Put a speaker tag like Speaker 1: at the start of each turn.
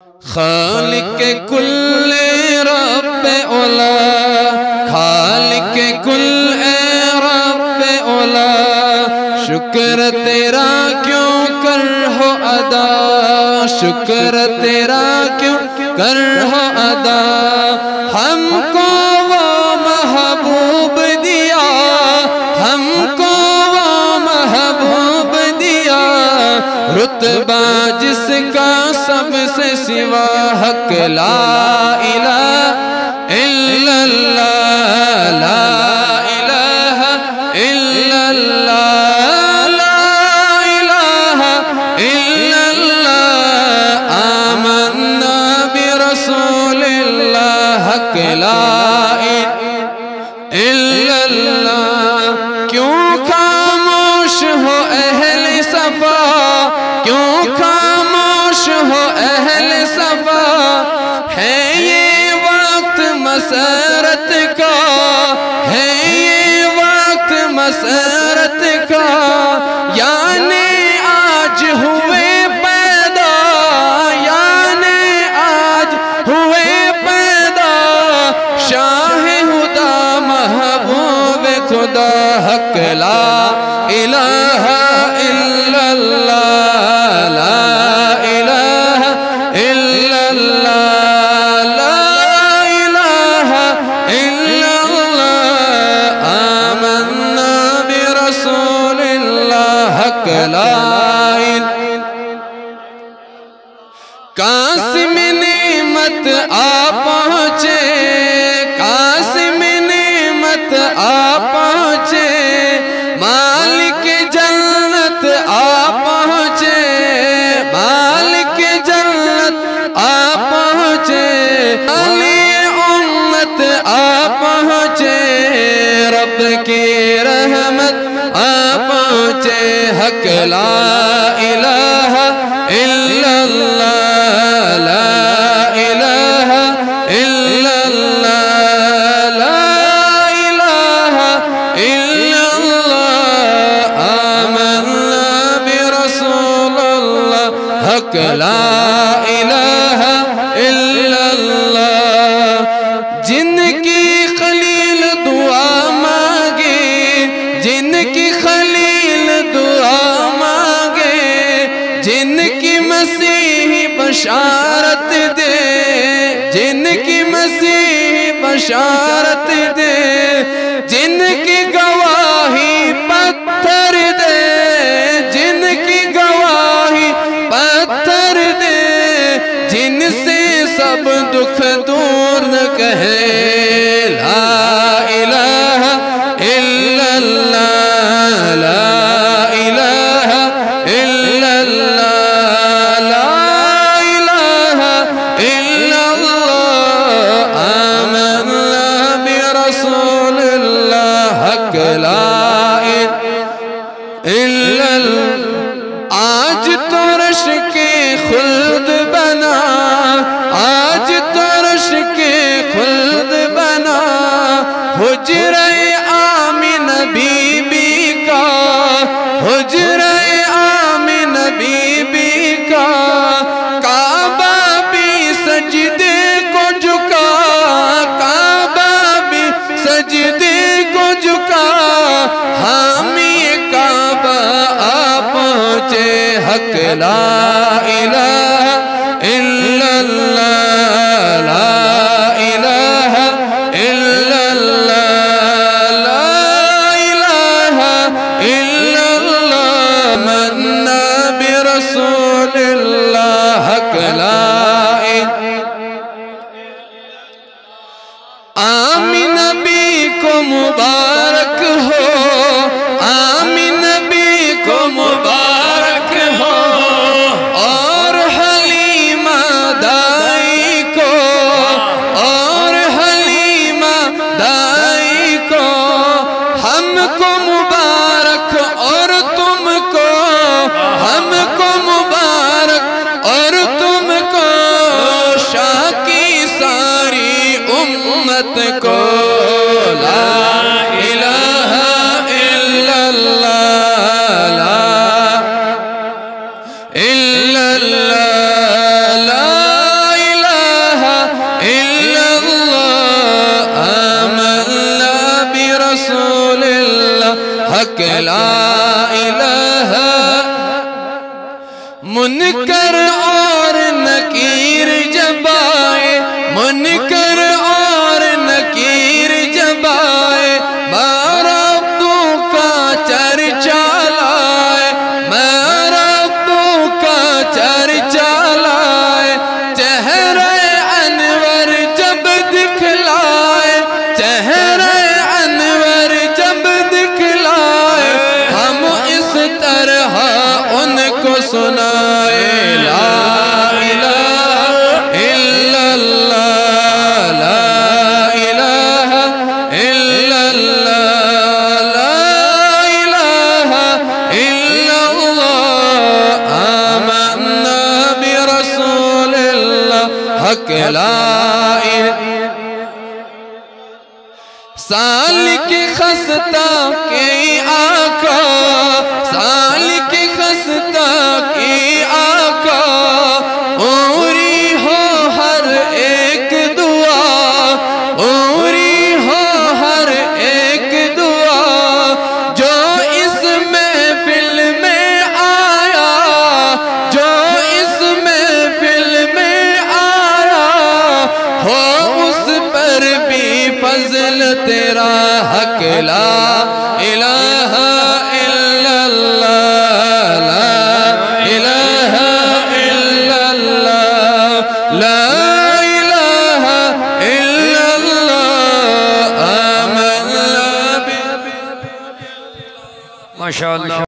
Speaker 1: خالق کل رب اولا، خالق کل اے رب اولا، شکر تیرا کیوں کر ہو ادا، شکر تیرا کیوں کر ہو ادا، ہم کو وہ محبوب دیا، ہم کو وہ محبوب دیا، رتبہ جس کا سب سے سوا حق لا الہ الا اللہ، لا الہ الا اللہ، لا الہ الا اللہ، آمنا برسول اللہ، حق لا الہ الا اللہ۔ کیوں خاموش ہو اہل صفا، کیوں خاموش ہو اہل صفا، ہے یہ وقت مسرت کا، ہے یہ وقت مسرت کا، یعنی آج ہوئے پیدا، یعنی آج ہوئے پیدا، شاہ خدا محبوب خدا، حق لا الہ الا اللہ، لا الہ الا اللہ، لا الہ الا اللہ، آمنا برسول اللہ، حق لا الہ۔ قاسم نعمت آ پہنچے، قاسم نعمت آ پہنچے، مالک جنت آ پہنچے، مالک جنت آ پہنچے، علی امت آ پہنچے، رب کی رحمت آ پہنچے، حق لا الہ الا اللہ، لا الہ الا اللہ، لا الہ الا اللہ، آمنا برسول اللہ، حق لا الہ الا اللہ۔ جن کی خلیل دعا مانگے، جن کی خلیل دعا مانگے، جن کی مسیح بشارت دے، جن کی مسیح بشارت دے، جن کی گواہی پتھر دے، جن کی گواہی پتھر دے، جن سے سب دکھ دور نہ کہے لا الہ الا اللہ، لا الہ الا اللہ، لا الہ الا اللہ، آمنا برسول اللہ، حق لا الہ الا اللہ۔ آج تو رشک خلد بنا، آج تو رشک خلد بنا، حجرہ آمنہ بی بی کا، حجرہ آمنہ بی بی کا، کعبہ بھی سجدے کو جھکا، کعبہ بھی سجدے کو جھکا، حامی کعبہ آ پہنچے، حق لا الہ الا اللہ، لا الہ الا اللہ، لا الہ الا اللہ، آمنا برسول اللہ، حق لا الہ۔ آمنہ بی کو مبارک ہو، آمنہ بی کو مبارک ہو، اور حلیمہ دائی کو، اور حلیمہ دائی کو، ہم کو مبارک اور تم کو، ہم کو مبارک اور تم کو، شاہ کی ساری امت کو، لا الہ الا اللہ، لا الا اللہ، لا حق لا الہ منکر اور نکیر جب آئے منکر اور نکیر جب آئے ربوں کا چرچا لائے ربوں کا چرچا لائے چہرہ انور جب دکھلائے چہرہ انور جب دکھلائے ہم اس طرح ان کو سنائے لا الہ الا اللہ لا الہ الا اللہ لا الہ الا اللہ آمنا برسول اللہ حق لا الہ سالک خستہ کے آقا سالک خستہ کے آقا اوری ہو ہر ایک دعا اوری ہو ہر ایک دعا جو اس محفل میں آیا جو اس محفل میں آیا ہو اس پر بھی فضل تیرا حق لا الہ الا اللہ لا الہ الا اللہ لا الہ الا اللہ آمنا ماشاءاللہ